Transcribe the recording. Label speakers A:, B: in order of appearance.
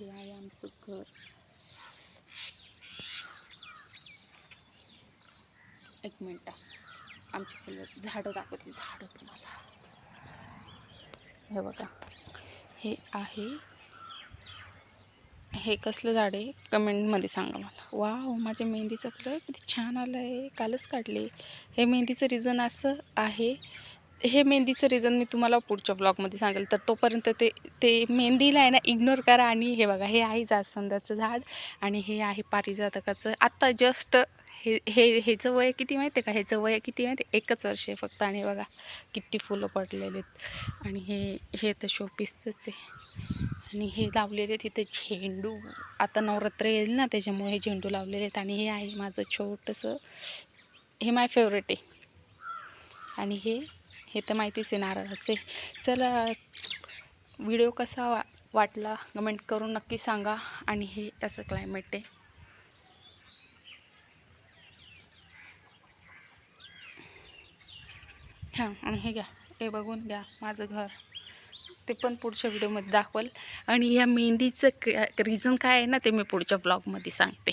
A: हे आहे आमचं घर. एक मिनिट, आमची फुलं झाडं दाखवते. झाडं तुम्हाला हे बघा, हे आहे. हे कसलं झाड आहे कमेंटमध्ये सांगा मला. वाव, माझ्या मेहंदीचा कलर किती छान आला आहे, कालच काढले. हे मेहंदीचं रिझन असं आहे, हे मेहंदीचं रिझन मी तुम्हाला पुढच्या ब्लॉगमध्ये सांगेल. तर तोपर्यंत ते मेहंदीला आहे ना इग्नोर करा. आणि हे बघा, हे आहे जास्वंदाचं झाड आणि हे आहे पारिजातकाचं. आत्ता जस्ट ह्याचं वय किती माहिती आहे का? ह्याचं वय किती माहिती आहे? 1च वर्ष आहे फक्त. आणि बघा किती फुलं पडलेले आहेत. आणि हे तर शोपीसचंच आहे. आणि हे लावलेले तिथे झेंडू. आता नवरात्र येईल ना, त्याच्यामुळे हे झेंडू लावलेले आहेत. आणि हे आहे माझं छोटंसं, हे माय फेवरेट आहे. आणि हे तर माहितीच आहे, नारळाचे. चला, व्हिडिओ कसा वाटला कमेंट करून नक्की सांगा. आणि हे असं क्लायमेट आहे. हां, आणि हे घ्या, हे बघून घ्या माझं घर. ते पण पुढच्या व्हिडिओमध्ये दाखवल. आणि या मेहंदीचं रिझन काय आहे ना, ते मी पुढच्या ब्लॉगमध्ये सांगते.